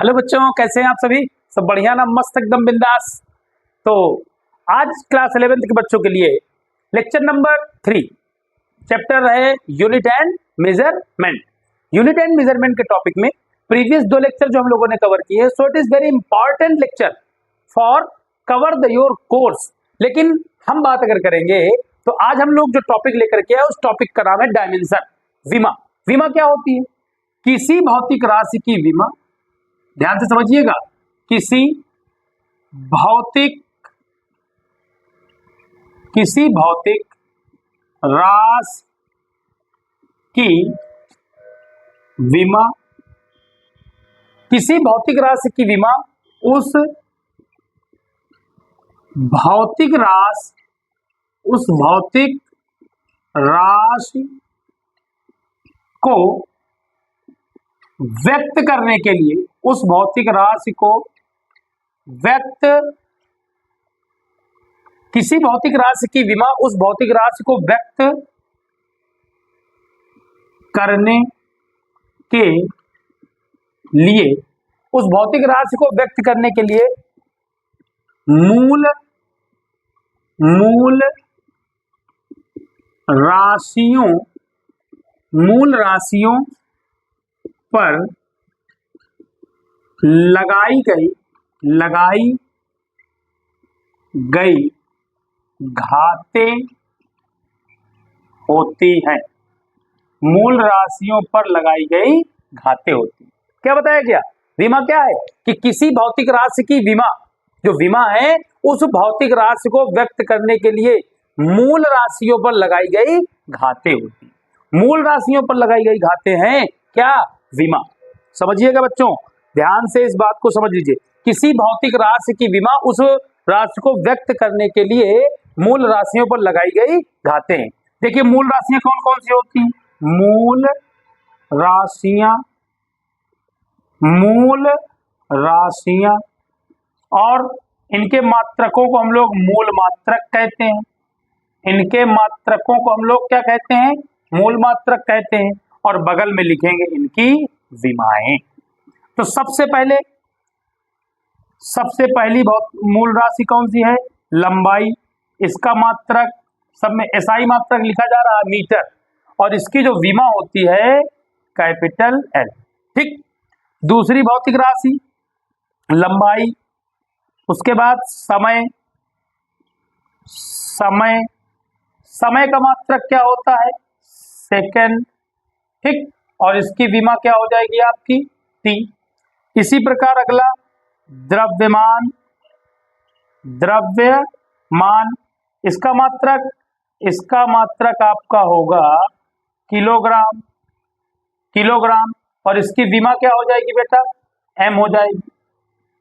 Hello बच्चों, कैसे हैं आप सभी? सब बढ़िया ना? मस्त एकदम बिंदास। तो आज क्लास 11th के बच्चों के लिए लेक्चर नंबर 3 चैप्टर है unit and measurement. Unit and measurement के टॉपिक में प्रीवियस 2 लेक्चर जो हम लोगों ने कवर किए, so it is very important lecture for cover the your course. लेकिन हम बात अगर करेंगे तो आज हम लोग जो टॉपिक लेकर के आए उस टॉपिक का नाम है डायमेंशन, विमा। विमा क्या होती है? किसी भौतिक राशि की विमा, ध्यान से समझिएगा, किसी भौतिक राशि की विमा, किसी भौतिक राशि की विमा उस भौतिक राशि को व्यक्त करने के लिए, उस भौतिक राशि को व्यक्त, किसी भौतिक राशि की विमा उस भौतिक राशि को व्यक्त करने के लिए, उस भौतिक राशि को व्यक्त करने के लिए मूल राशियों पर लगाई गई घातें होती हैं। मूल राशियों पर लगाई गई घातें होती हैं। क्या बताया गया? विमा क्या है कि किसी भौतिक राशि की विमा, जो विमा है उस भौतिक राशि को व्यक्त करने के लिए मूल राशियों पर लगाई गई घातें होती हैं। मूल राशियों पर लगाई गई घातें हैं क्या? विमा। समझिएगा बच्चों, ध्यान से इस बात को समझ लीजिए। किसी भौतिक राशि की विमा उस राशि को व्यक्त करने के लिए मूल राशियों पर लगाई गई घातें हैं। देखिए, मूल राशियां कौन कौन सी होती हैं? मूल राशियां और इनके मात्रकों को हम लोग मूल मात्रक कहते हैं। इनके मात्रकों को हम लोग क्या कहते हैं? मूल मात्रक कहते हैं। और बगल में लिखेंगे इनकी विमाएं। तो सबसे पहली मूल राशि कौन सी है? लंबाई। इसका मात्रक सब में एसआई मात्रक लिखा जा रहा है, मीटर। और इसकी जो विमा होती है कैपिटल एल। ठीक। दूसरी भौतिक राशि लंबाई, उसके बाद समय का मात्रक क्या होता है? सेकेंड। ठीक। और इसकी विमा क्या हो जाएगी आपकी? टी। इसी प्रकार अगला द्रव्यमान। इसका मात्रक आपका होगा किलोग्राम। और इसकी विमा क्या हो जाएगी बेटा? एम हो जाएगी।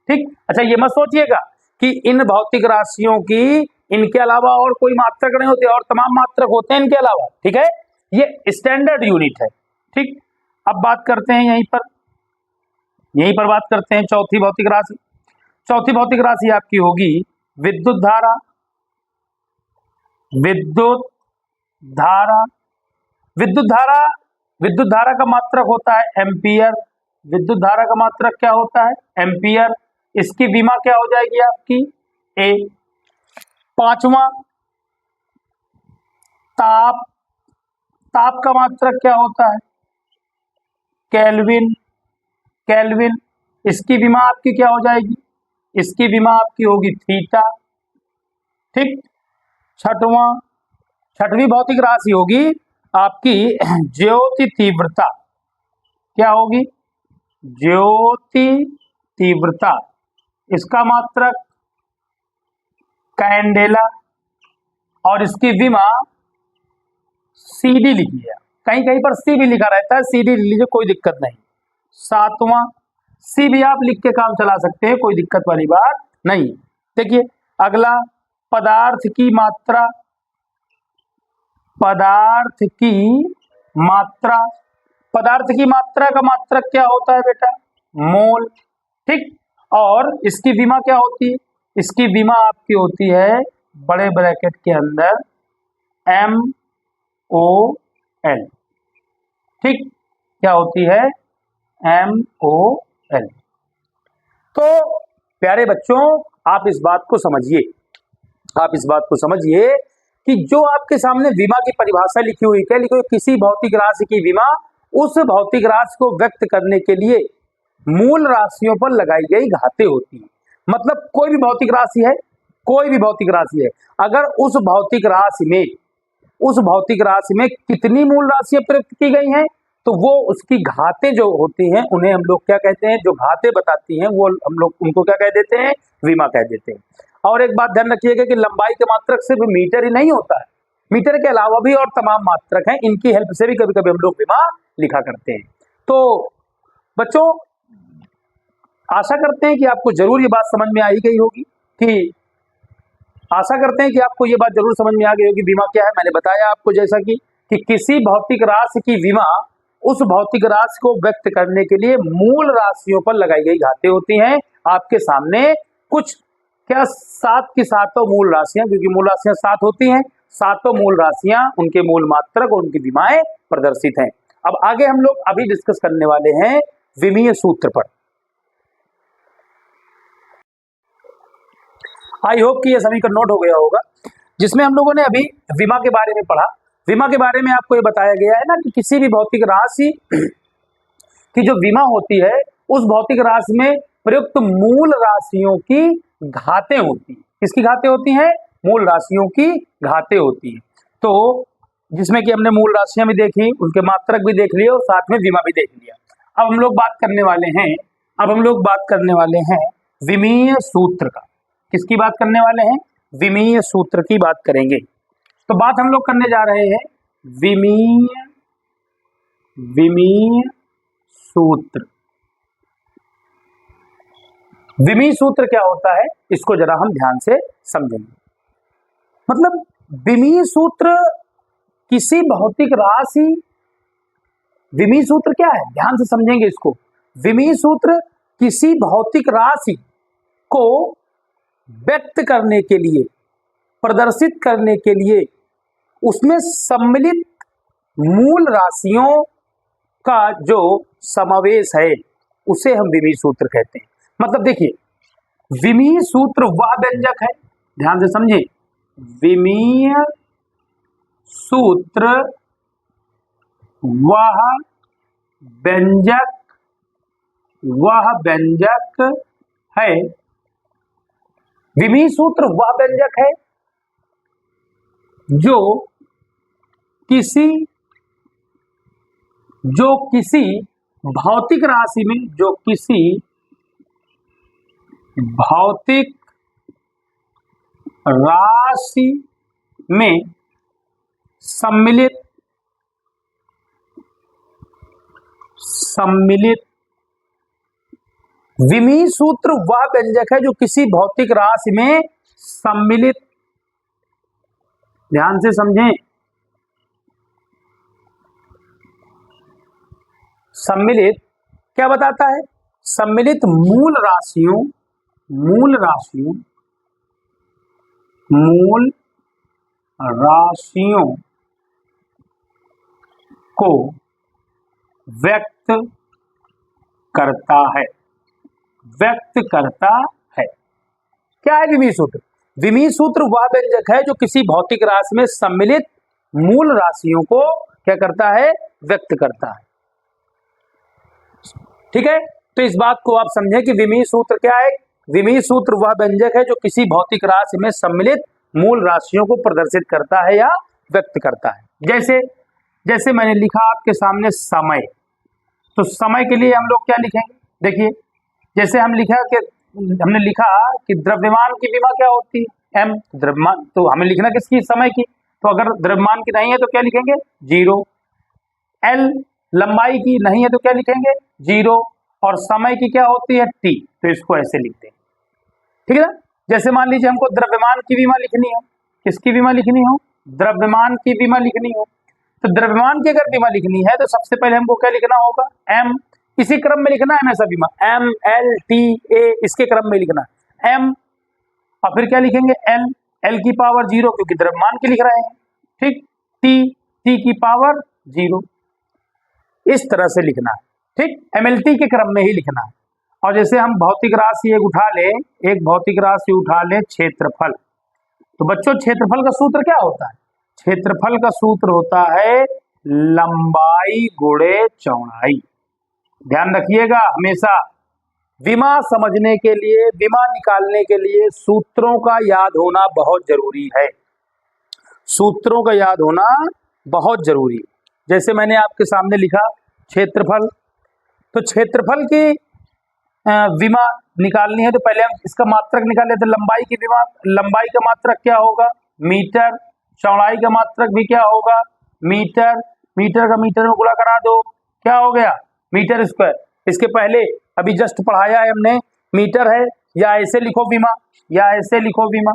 ठीक। अच्छा, ये मत सोचिएगा कि इन भौतिक राशियों की इनके अलावा और कोई मात्रक नहीं होते, और तमाम मात्रक होते हैं इनके अलावा। ठीक है, ये स्टैंडर्ड यूनिट है। ठीक। अब बात करते हैं यहीं पर बात करते हैं चौथी भौतिक राशि। चौथी भौतिक राशि आपकी होगी विद्युत धारा। विद्युत धारा का मात्रक होता है एम्पियर। विद्युत धारा का मात्रक क्या होता है? एम्पियर। इसकी विमा क्या हो जाएगी आपकी? ए। पांचवा ताप का मात्रक क्या होता है? केल्विन। इसकी विमा आपकी क्या हो जाएगी? इसकी विमा आपकी होगी थीटा। ठीक। छठवीं भौतिक राशि होगी आपकी ज्योति तीव्रता। क्या होगी? ज्योति तीव्रता। इसका मात्रक कैंडेला। और इसकी विमा सीडी लिखी है, कहीं कहीं पर सी भी लिखा रहता है, सीडी लिख लीजिए, कोई दिक्कत नहीं। सातवां सी भी आप लिख के काम चला सकते हैं, कोई दिक्कत वाली बात नहीं। देखिए अगला पदार्थ की मात्रा का मात्रक क्या होता है बेटा? मोल। ठीक। और इसकी विमा क्या होती है? इसकी विमा आपकी होती है बड़े ब्रैकेट के अंदर MOL। ठीक। क्या होती है? MOL। तो प्यारे बच्चों, आप इस बात को समझिए, आप इस बात को समझिए कि जो आपके सामने विमा की परिभाषा लिखी हुई, क्या लिखी हुई, किसी भौतिक राशि की विमा उस भौतिक राशि को व्यक्त करने के लिए मूल राशियों पर लगाई गई घातें होती है। मतलब कोई भी भौतिक राशि है, कोई भी भौतिक राशि है, अगर उस भौतिक राशि में कितनी मूल राशियां प्रयुक्त की गई हैं, तो वो उसकी घातें जो होती हैं उन्हें हम लोग क्या कहते हैं, जो घातें बताती हैं वो हम लोग उनको क्या कह देते हैं, विमा कह देते हैं। और एक बात ध्यान रखिएगा कि लंबाई के मात्रक सिर्फ मीटर ही नहीं होता है, मीटर के अलावा भी और तमाम मात्रक हैं, इनकी हेल्प से भी कभी कभी हम लोग विमा लिखा करते हैं। तो बच्चों, आशा करते हैं कि आपको जरूर ये बात समझ में आई गई होगी कि आशा करते हैं कि आपको ये बात जरूर समझ में आ गई होगी विमा क्या है। मैंने बताया आपको जैसा कि किसी भौतिक राशि की विमा उस भौतिक राशि को व्यक्त करने के लिए मूल राशियों पर लगाई गई घातें होती हैं। आपके सामने कुछ क्या 7 की 7 मूल राशियां, क्योंकि मूल राशियां 7 होती हैं, 7 मूल राशियां, उनके मूल मात्रक और उनकी विमाएं प्रदर्शित हैं। अब आगे हम लोग अभी डिस्कस करने वाले हैं विमीय सूत्र पर। आई होप कि ये सभी का नोट हो गया होगा, जिसमें हम लोगों ने अभी विमा के बारे में पढ़ा। विमा के बारे में आपको ये बताया गया है ना कि किसी भी भौतिक राशि की जो विमा होती है, उस भौतिक राशि में प्रयुक्त मूल राशियों की घातें होती हैं। किसकी घातें होती हैं? मूल राशियों की घातें होती हैं। तो जिसमें कि हमने मूल राशियां भी देखी, उनके मात्रक भी देख लिए और साथ में विमा भी देख लिया। अब हम लोग बात करने वाले हैं विमीय सूत्र का। किसकी बात करने वाले हैं? विमीय सूत्र की बात करेंगे। तो बात हम लोग करने जा रहे हैं विमीय सूत्र। विमीय सूत्र क्या होता है, इसको जरा हम ध्यान से समझेंगे। मतलब विमीय सूत्र किसी भौतिक राशि, विमीय सूत्र क्या है, ध्यान से समझेंगे इसको। विमीय सूत्र किसी भौतिक राशि को व्यक्त करने के लिए, प्रदर्शित करने के लिए उसमें सम्मिलित मूल राशियों का जो समावेश है उसे हम विमीय सूत्र कहते हैं। मतलब देखिए, विमीय सूत्र वह व्यंजक है, ध्यान से समझे, विमीय सूत्र वह व्यंजक है, विमीय सूत्र वह व्यंजक है जो किसी भौतिक राशि में, जो किसी भौतिक राशि में सम्मिलित विमीय सूत्र वह व्यंजक है जो किसी भौतिक राशि में सम्मिलित, ध्यान से समझें, सम्मिलित क्या बताता है? सम्मिलित मूल राशियों को व्यक्त करता है। क्या है विमीय सूत्र? विमीय सूत्र वह व्यंजक है जो किसी भौतिक राशि में सम्मिलित मूल राशियों को क्या करता है? व्यक्त करता है। ठीक है, तो इस बात को आप समझें कि विमीय सूत्र क्या है। विमीय सूत्र वह व्यंजक है जो किसी भौतिक राशि में सम्मिलित मूल राशियों को प्रदर्शित करता है या व्यक्त करता है। जैसे मैंने लिखा आपके सामने समय, तो समय के लिए हम लोग क्या लिखेंगे? देखिए, जैसे हमने लिखा कि द्रव्यमान की विमा क्या होती है? m, द्रव्यमान, तो हमें लिखना किसकी? समय की। तो अगर द्रव्यमान की नहीं है तो क्या लिखेंगे? 0। l लंबाई की नहीं है तो क्या लिखेंगे? 0। और समय की क्या होती है? t, तो इसको ऐसे लिखते हैं। ठीक है ना? जैसे मान लीजिए हमको द्रव्यमान की विमा लिखनी हो, किसकी विमा लिखनी हो? द्रव्यमान की विमा लिखनी हो। तो द्रव्यमान की अगर विमा लिखनी है तो सबसे पहले हमको क्या लिखना होगा? m, इसी क्रम में लिखना है हमेशा विमा, m, l, t, a, इसके क्रम में लिखना है m, और फिर क्या लिखेंगे? l की पावर 0, क्योंकि द्रव्यमान की लिख रहे हैं। ठीक, t की पावर 0, इस तरह से लिखना है। ठीक, mlt के क्रम में ही लिखना है। और जैसे हम भौतिक राशि एक भौतिक राशि उठा ले क्षेत्रफल। तो बच्चों क्षेत्रफल का सूत्र क्या होता है? क्षेत्रफल का सूत्र होता है लंबाई गुणे चौड़ाई। ध्यान रखिएगा हमेशा, विमा समझने के लिए, विमा निकालने के लिए सूत्रों का याद होना बहुत जरूरी है। सूत्रों का याद होना बहुत जरूरी है। जैसे मैंने आपके सामने लिखा क्षेत्रफल, तो क्षेत्रफल की विमा निकालनी है तो पहले हम इसका मात्रक निकाल लेते हैं। लंबाई की विमा, लंबाई का मात्रक क्या होगा? मीटर। चौड़ाई का मात्रक भी क्या होगा? मीटर। मीटर का मीटर में गुणा करा दो, क्या हो गया? Metre square. इसके पहले अभी जस्ट पढ़ाया है हमने, मीटर है, या ऐसे लिखो विमा, या ऐसे लिखो विमा।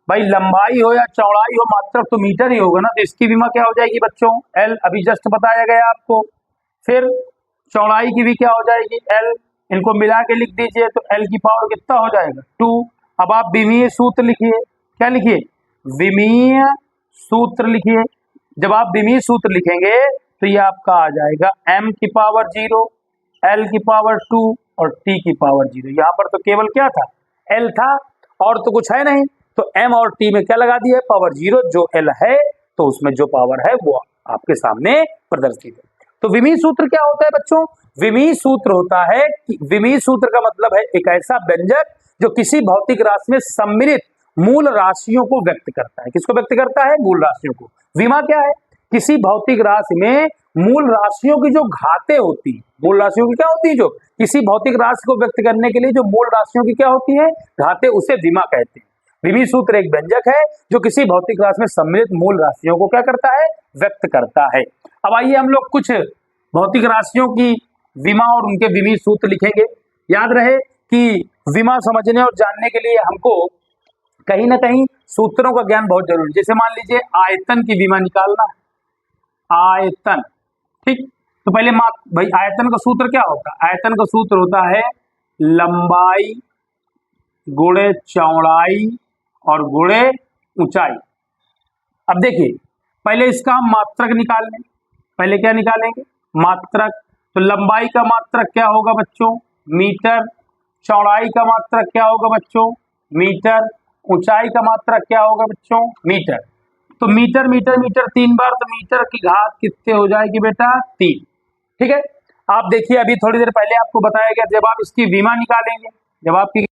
भाई लंबाई हो या चौड़ाई हो, मात्रक तो मीटर ही होगा ना, तो इसकी विमा क्या हो जाएगी बच्चों? एल। अभी जस्ट बताया गया आपको। फिर चौड़ाई की भी क्या हो जाएगी? एल। इनको मिला के लिख दीजिए तो एल की पावर कितना हो जाएगा? 2। अब आप विमीय सूत्र लिखिए। क्या लिखिए? विमीय सूत्र लिखिए। जब आप विमीय सूत्र लिखेंगे तो ये आपका आ जाएगा m की पावर 0, l की पावर 2 और t की पावर 0। यहाँ पर तो केवल क्या था? l था और तो कुछ है नहीं, तो m और t में क्या लगा दिया? पावर 0। जो l है तो उसमें जो पावर है वो आपके सामने प्रदर्शित है। तो विमीय सूत्र क्या होता है बच्चों? विमीय सूत्र होता है, विमीय सूत्र का मतलब है एक ऐसा व्यंजक जो किसी भौतिक राशि में सम्मिलित मूल राशियों को व्यक्त करता है। किसको व्यक्त करता है? मूल राशियों को। विमा क्या है? किसी भौतिक राशि में मूल राशियों की जो घातें होती है, मूल राशियों की क्या होती है? जो किसी भौतिक राशि को व्यक्त करने के लिए जो मूल राशियों की क्या होती है? घातें, उसे विमा कहते हैं। विमीय सूत्र एक व्यंजक है जो किसी भौतिक राशि में सम्मिलित मूल राशियों को क्या करता है? व्यक्त करता है। अब आइए हम लोग कुछ भौतिक राशियों की विमा और उनके विमीय सूत्र लिखेंगे। याद रहे कि विमा समझने और जानने के लिए हमको कहीं ना कहीं सूत्रों का ज्ञान बहुत जरूरी है। जैसे मान लीजिए आयतन की विमा निकालना है, आयतन, ठीक, तो पहले भाई आयतन का सूत्र क्या होता है? आयतन का सूत्र होता है लंबाई गुणे चौड़ाई और गुणे ऊंचाई। अब देखिए पहले इसका हम मात्रक निकाल लें। पहले क्या निकालेंगे? मात्रक। तो लंबाई का मात्रक क्या होगा बच्चों? मीटर। चौड़ाई का मात्रक क्या होगा बच्चों? मीटर। ऊंचाई का मात्रक क्या होगा बच्चों? मीटर। तो मीटर मीटर मीटर 3 बार, तो मीटर की घात कितने हो जाएगी बेटा? 3। ठीक है। आप देखिए अभी थोड़ी देर पहले आपको बताया गया, जब आप इसकी विमा निकालेंगे, जब आपकी